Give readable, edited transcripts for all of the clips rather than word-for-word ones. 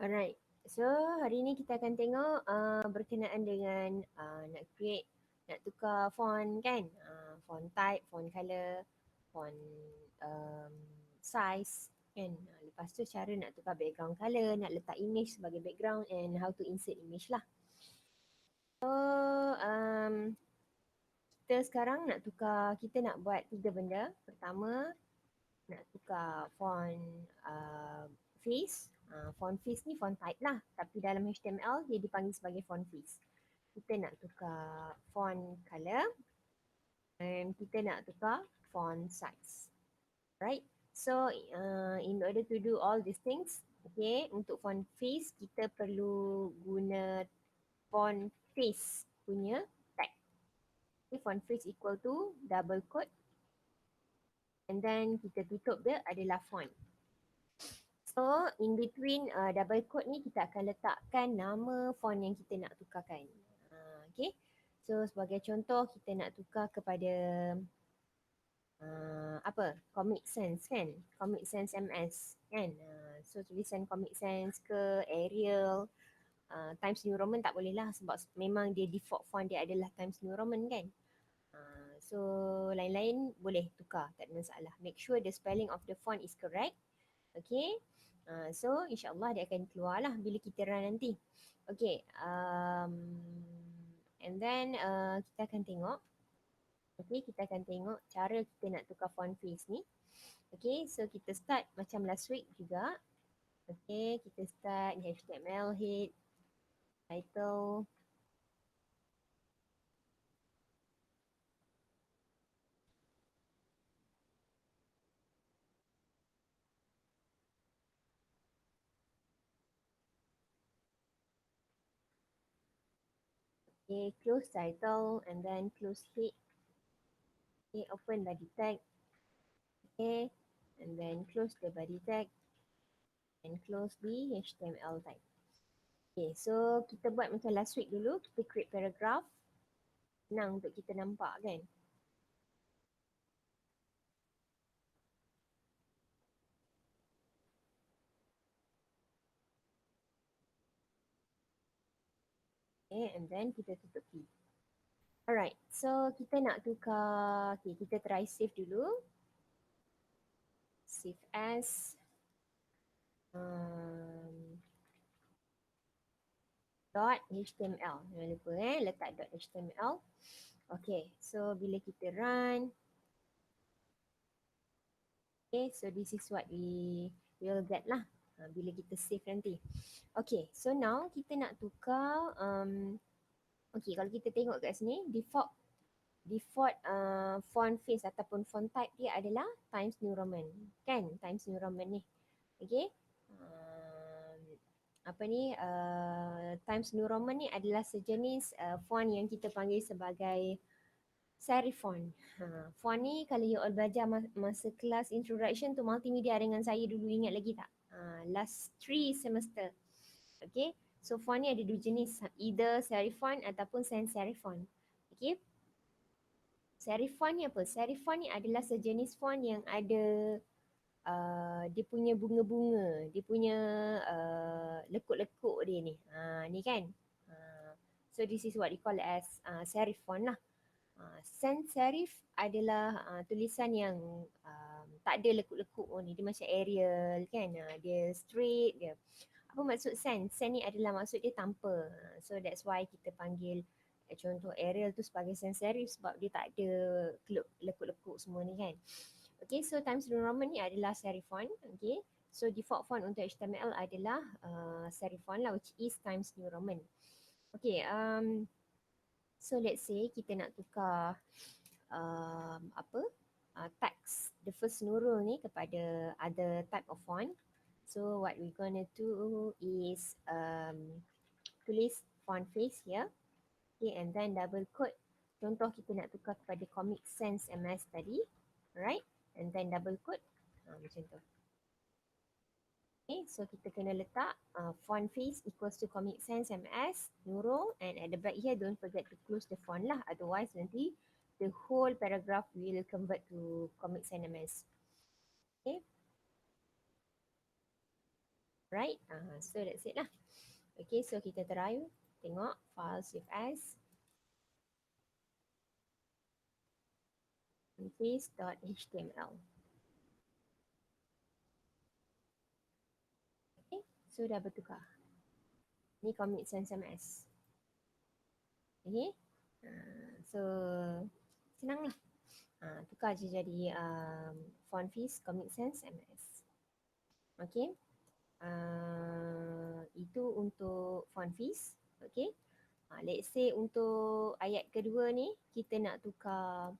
Alright. So hari ni kita akan tengok berkenaan dengan nak create, nak tukar font kan. Font type, font color, font um, size kan. Lepas tu cara nak tukar background color, nak letak image sebagai background and how to insert image lah. So kita sekarang nak tukar, kita nak buat 3 benda. Pertama, nak tukar font face. Font face ni font type lah, tapi dalam HTML dia dipanggil sebagai font face. Kita nak tukar font color dan kita nak tukar font size. Right? So in order to do all these things, okay, untuk font face kita perlu guna font face punya tag. Okay, font face equal to double quote and then kita tutup dia adalah font. So in between double quote ni kita akan letakkan nama font yang kita nak tukarkan. Okay. So sebagai contoh kita nak tukar kepada apa? Comic Sans kan? Comic Sans MS kan? So tulisan Comic Sans ke Arial, Times New Roman tak boleh lah sebab memang dia default font dia adalah Times New Roman kan? So lain-lain boleh tukar, tak ada masalah. Make sure the spelling of the font is correct. Okay. So insyaAllah dia akan keluar lah bila kita run nanti. Okay. And then kita akan tengok. Okay, kita akan tengok cara kita nak tukar font face ni. Okay, so kita start macam last week juga. Okay, kita start HTML head, title. Okay, close title and then close head. Okay, open body tag. Okay, and then close the body tag and close the HTML tag. Okay, so kita buat macam last week dulu. Kita create paragraph. Senang untuk kita nampak kan. Okay, and then kita tutup key. Alright, so kita nak tukar. Okay, kita try save dulu. Save as. .html. Jangan lupa letak .html. Okay, so bila kita run. Okay, so this is what we will get lah. Bila kita save nanti. Okay, so now kita nak tukar. Okay, kalau kita tengok kat sini, default font face ataupun font type dia adalah Times New Roman. Kan? Times New Roman ni. Okay. Apa ni? Times New Roman ni adalah sejenis font yang kita panggil sebagai serif font. Font ni kalau you all belajar masa kelas introduction to multimedia dengan saya dulu, ingat lagi tak? Last 3 semester. Okay. So font ni ada dua jenis, either serif font ataupun sans serif font. Okay. Serif font ni apa? Serif font ni adalah sejenis font yang ada dia punya bunga-bunga, dia punya lekuk-lekuk dia ni. Ni kan. So this is what we call as serif font lah. Sans serif adalah tulisan yang tak ada lekuk-lekuk ni. Dia macam Arial kan. Dia straight dia. Apa maksud sans? Sans ni adalah maksud dia tanpa. So that's why kita panggil contoh Arial tu sebagai sans serif sebab dia tak ada lekuk-lekuk semua ni kan. Okay, so Times New Roman ni adalah serif font. Okay, so default font untuk HTML adalah serif font lah, which is Times New Roman. Okay, so let's say kita nak tukar text, the first nurul ni kepada other type of font. So what we gonna do is tulis font face here. Okay, and then double quote. Contoh kita nak tukar kepada Comic Sans MS tadi. Alright, and then double quote. Macam tu. Okay, so kita kena letak font face equals to Comic Sans MS, Nurul, and at the back here don't forget to close the font lah, otherwise nanti the whole paragraph will convert to Comic Sans MS. Okay. Right, so that's it lah. Okay, so kita try tengok file save as face.html. Okay, so dah bertukar. Ni commit sans MS. Okay, so senang lah. Tukar je jadi font face commit sans MS. Okay, itu untuk font face. Okay, let's say untuk ayat kedua ni kita nak tukar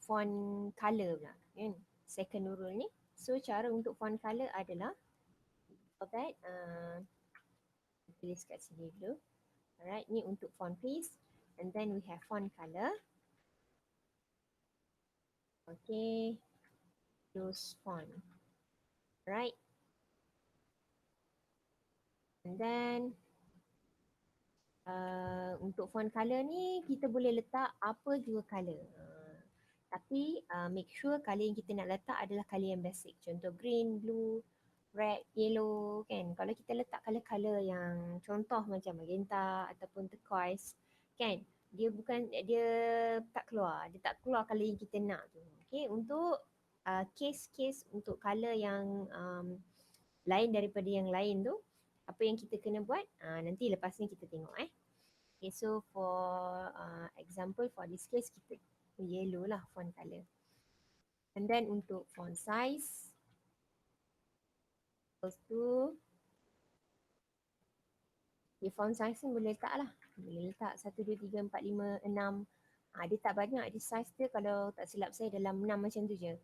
font color pula kan, second rule ni. So cara untuk font color adalah for that tulis kat sini dulu. Alright, ni untuk font face and then we have font color. Okay, choose font. Right, and then untuk font color ni kita boleh letak apa juga color. Tapi make sure color yang kita nak letak adalah color yang basic. Contoh green, blue, red, yellow kan. Kalau kita letak color-color yang contoh macam magenta ataupun turquoise kan, dia tak keluar color yang kita nak tu. Okay, untuk case-case untuk color yang lain daripada yang lain tu, apa yang kita kena buat nanti lepas ni kita tengok Okay, so for example for this case kita yellow lah font color. And then untuk font size equals to font size ni boleh letak lah. Boleh letak 1, 2, 3, 4, 5, 6. Dia tak banyak, dia size dia kalau tak silap saya dalam 6 macam tu je.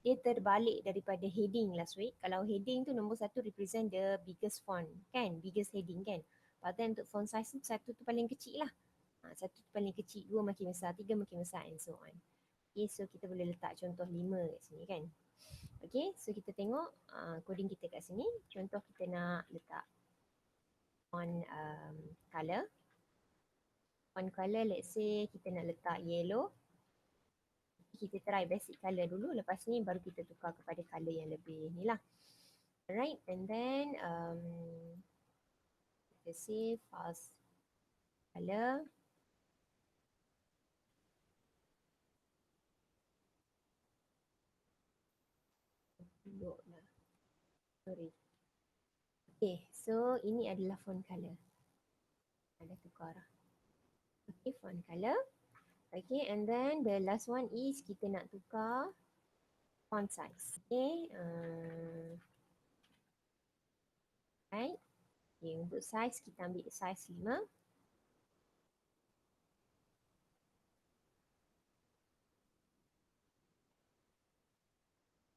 Dia terbalik daripada heading last week. Kalau heading tu nombor 1 represent the biggest font kan, biggest heading kan. Lepas tu untuk font size tu 1 tu paling kecil lah. 1 tu paling kecil, 2 makin besar, 3 makin besar and so on. Okay, so kita boleh letak contoh 5 kat sini kan. Okay, so kita tengok coding kita kat sini. Contoh kita nak letak font color. Font color let's say kita nak letak yellow. Kita try basic color dulu. Lepas ni baru kita tukar kepada color yang lebih ni lah. Alright, and then kita say fast color. Sorry. Okay, so ini adalah font color. Ada tukar. Okay, font color. Okay, and then the last one is kita nak tukar font size. Okay, right. Okay, untuk size kita ambil size 5.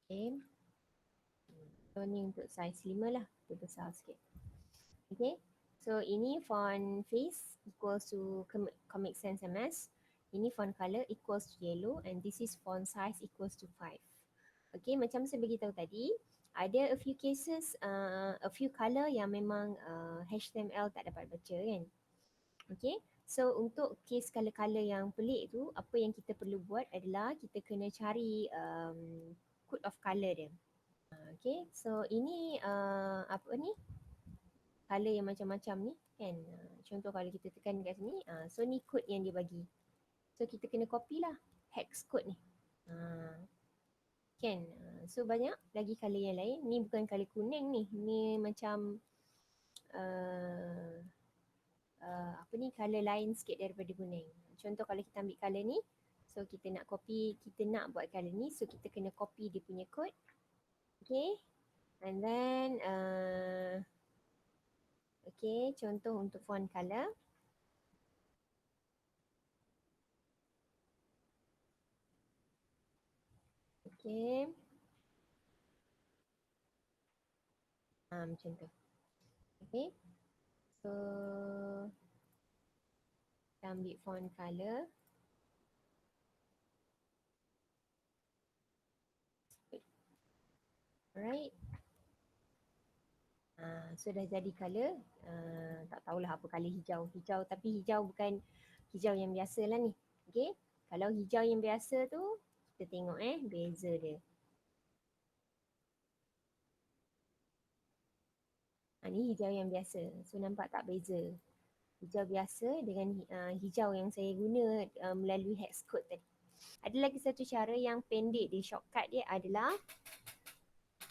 Okay. So ni untuk size 5 lah, dia besar sikit. Okay, so ini font face equals to Comic Sans MS. Ini font color equals to yellow and this is font size equals to 5. Okay, macam saya beritahu tadi, ada a few cases, a few color yang memang HTML tak dapat baca kan. Okay, so untuk case color-color yang pelik tu, apa yang kita perlu buat adalah kita kena cari code of color dia. Okay, so ini apa ni? Color yang macam-macam ni kan. Contoh kalau kita tekan kat sini, so ni code yang dia bagi. So kita kena copy lah hex code ni. Kan. So banyak lagi color yang lain. Ni bukan color kuning ni. Ni macam apa ni, color lain sikit daripada kuning. Contoh kalau kita ambil color ni, so kita nak copy, kita nak buat color ni, so kita kena copy dia punya code. Okay, and then okay, contoh untuk font color. Okay, macam tu. Okay, so kita ambil font color. Alright. So dah jadi color. Tak tahulah apa color hijau. Hijau tapi hijau bukan hijau yang biasa lah ni. Okay. Kalau hijau yang biasa tu, kita tengok beza dia. Ni hijau yang biasa. So nampak tak beza? Hijau biasa dengan hijau yang saya guna melalui hex code tadi. Ada lagi satu cara yang pendek di shortcut dia adalah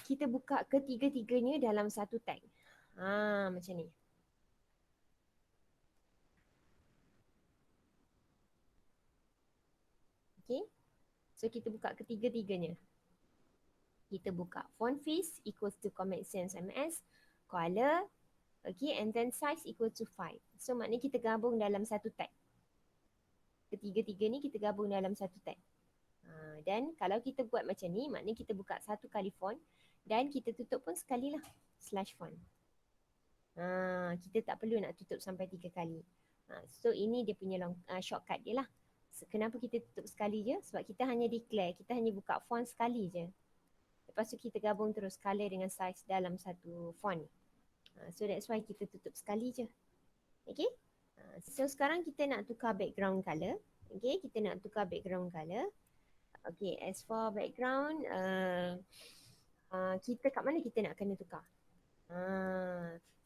kita buka ketiga-tiganya dalam satu tag. Macam ni. Okay. So kita buka ketiga-tiganya. Kita buka font face equals to Comic Sans MS, color, okay, and then size equals to 5. So maknanya kita gabung dalam satu tag. Ketiga-tiga ni kita gabung dalam satu tag. Dan kalau kita buat macam ni, maknanya kita buka satu kali font dan kita tutup pun sekali lah, slash font. Kita tak perlu nak tutup sampai 3 kali. So ini dia punya shortcut dia lah. Kenapa kita tutup sekali je? Sebab kita hanya declare, kita hanya buka font sekali je. Lepas tu kita gabung terus color dengan size dalam satu font. So that's why kita tutup sekali je. Okay? So sekarang kita nak tukar background color. Okay, kita nak tukar background color. Okay, as for background, kita kat mana kita nak kena tukar?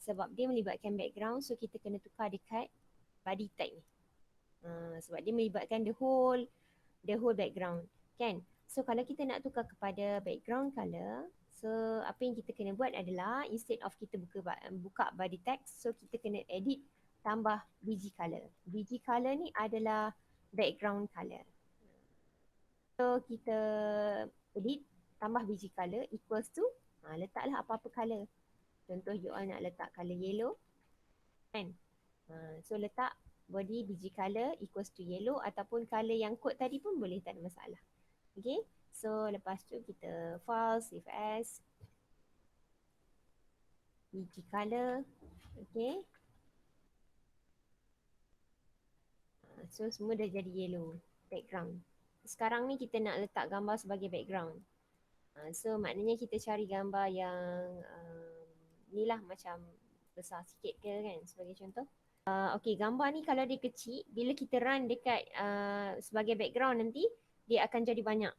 Sebab dia melibatkan background, so kita kena tukar dekat body tag ni. Sebab dia melibatkan the whole background, kan? So kalau kita nak tukar kepada background color, so apa yang kita kena buat adalah instead of kita buka body text, so kita kena edit tambah bg color. Bg color ni adalah background color. So kita edit tambah bg color equals to letaklah apa-apa color. Contoh you all nak letak color yellow, kan? So letak body bg color equals to yellow ataupun color yang code tadi pun boleh, tak ada masalah. Okay, so lepas tu kita file, save as, bg color, okay. So semua dah jadi yellow background. Sekarang ni kita nak letak gambar sebagai background. So maknanya kita cari gambar yang ni lah, macam besar sikit ke, kan, sebagai contoh. Okay, gambar ni kalau dia kecil, bila kita run dekat sebagai background nanti, dia akan jadi banyak.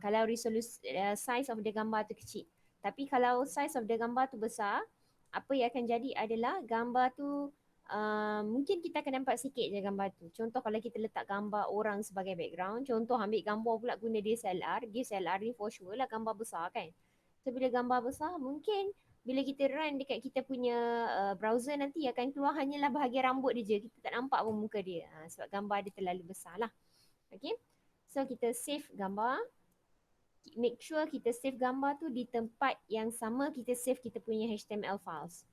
Kalau resolusi size of the gambar tu kecil. Tapi kalau size of the gambar tu besar, apa yang akan jadi adalah gambar tu mungkin kita akan nampak sikit je gambar tu. Contoh kalau kita letak gambar orang sebagai background, contoh ambil gambar pula guna DSLR ni for sure lah gambar besar, kan. So bila gambar besar, mungkin bila kita run dekat kita punya browser nanti akan keluar hanyalah bahagian rambut dia je. Kita tak nampak pun muka dia. Sebab gambar dia terlalu besar lah. Okay. So kita save gambar. Make sure kita save gambar tu di tempat yang sama kita save kita punya HTML files.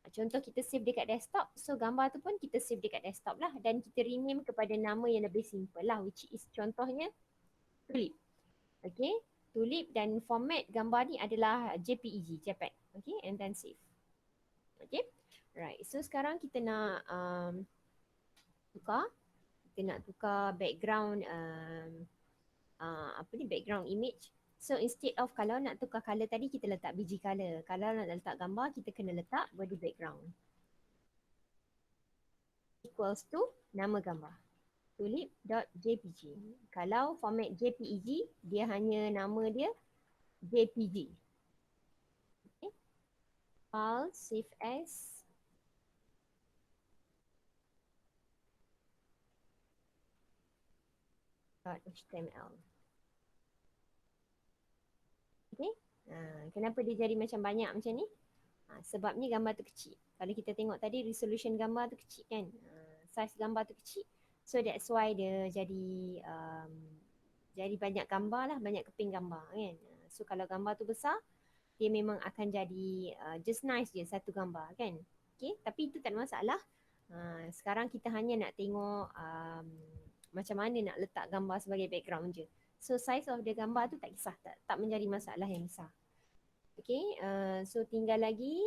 Contoh kita save dekat desktop, so gambar tu pun kita save dekat desktop lah, dan kita rename kepada nama yang lebih simple lah, which is contohnya tulip. Okay, tulip, dan format gambar ni adalah JPEG. Okay, and then save. Okay, right. So sekarang kita nak tukar background background image. So instead of kalau nak tukar color tadi, kita letak bg color. Kalau nak letak gambar, kita kena letak body background equals to nama gambar, tulip.jpg. Kalau format JPEG, dia hanya nama dia JPG. Okay. File, save as, .html. Okay. Kenapa dia jadi macam banyak macam ni? Sebabnya gambar tu kecil. Kalau kita tengok tadi resolution gambar tu kecil, kan, size gambar tu kecil. So that's why dia jadi banyak gambar lah, banyak keping gambar, kan. So kalau gambar tu besar, dia memang akan jadi just nice je satu gambar, kan. Okay, tapi itu tak ada masalah. Sekarang kita hanya nak tengok macam mana nak letak gambar sebagai background je. So size of the gambar tu tak kisah, tak menjadi masalah yang besar. Okay, so tinggal lagi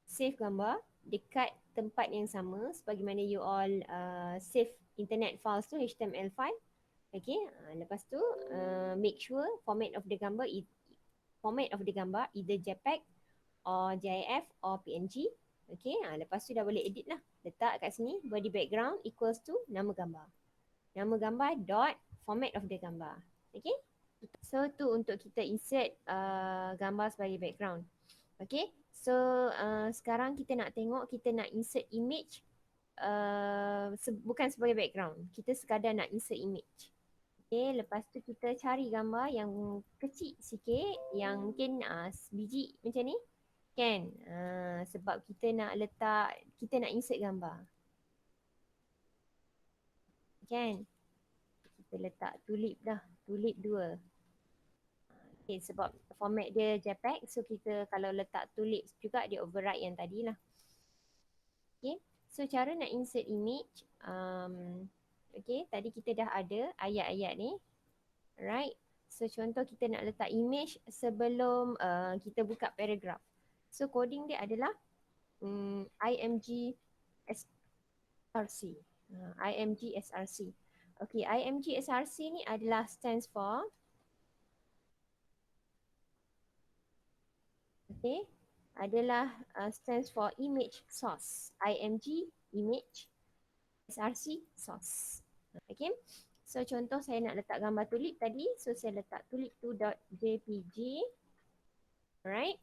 save gambar dekat tempat yang sama sebagaimana you all save internet files tu, HTML file. Okay, lepas tu make sure format of the gambar either JPEG or GIF or PNG. Okay, lepas tu dah boleh edit lah. Letak kat sini body background equals to nama gambar. Nama gambar dot format of the gambar. Okay, So tu untuk kita insert gambar sebagai background. Okay, so sekarang kita nak tengok, kita nak insert image bukan sebagai background. Kita sekadar nak insert image. Okay, lepas tu kita cari gambar yang kecil sikit, yang mungkin sebiji macam ni. Kan? Sebab kita nak letak, kita nak insert gambar. Kan? Kita letak tulip dah. Tulip 2. Okay, sebab format dia JPEG, so kita kalau letak tulip juga dia override yang tadi lah. Okay, so cara nak insert image, okay, tadi kita dah ada ayat-ayat ni. Alright, so contoh kita nak letak image sebelum kita buka paragraph. So coding dia adalah IMG SRC. IMG SRC. Okay, IMG SRC ni adalah stands for, okay, adalah stands for image source. IMG image, SRC source. Okay, so contoh saya nak letak gambar tulip tadi, so saya letak tulip2.jpg. Alright,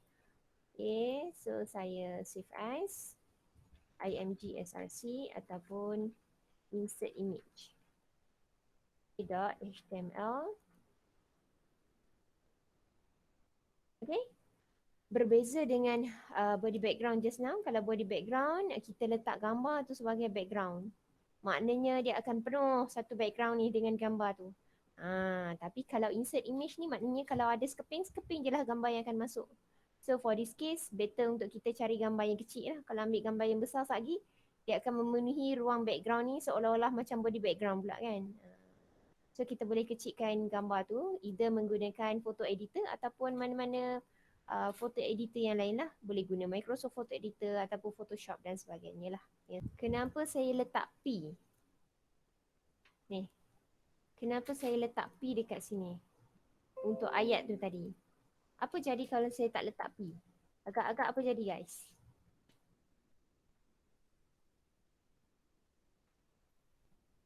okay, so saya save as IMG SRC ataupun insert image .html. Okay, berbeza dengan body background just now. Kalau body background, kita letak gambar tu sebagai background. Maknanya dia akan penuh satu background ni dengan gambar tu. Tapi kalau insert image ni, maknanya kalau ada sekeping je lah gambar yang akan masuk. So for this case, better untuk kita cari gambar yang kecil lah. Kalau ambil gambar yang besar lagi, dia akan memenuhi ruang background ni seolah-olah macam body background pula kan. So kita boleh kecilkan gambar tu either menggunakan photo editor ataupun mana-mana photo editor yang lain lah. Boleh guna Microsoft Photo Editor ataupun Photoshop dan sebagainya lah. Ya. Kenapa saya letak P? Ni. Kenapa saya letak P dekat sini? Untuk ayat tu tadi. Apa jadi kalau saya tak letak P? Agak-agak apa jadi guys?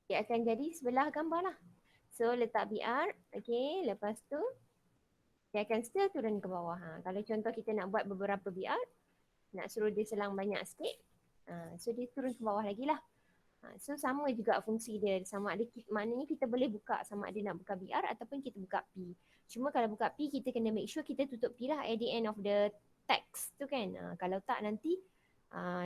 Dia akan jadi sebelah gambar lah. So letak BR. Okay, lepas tu dia akan still turun ke bawah. Kalau contoh kita nak buat beberapa BR, nak suruh dia selang banyak sikit, so dia turun ke bawah lagi lah. So sama juga fungsi dia, sama ada, maknanya kita boleh buka sama ada nak buka BR ataupun kita buka P. Cuma kalau buka P, kita kena make sure kita tutup P lah at the end of the text tu kan. Kalau tak nanti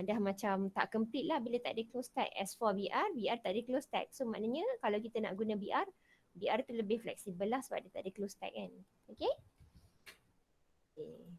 dah macam tak complete lah bila tak ada close tag. As for BR, BR tak ada close tag. So maknanya kalau kita nak guna BR, BR tu lebih fleksibel lah sebab dia tak ada close tag kan. Okay? Okay.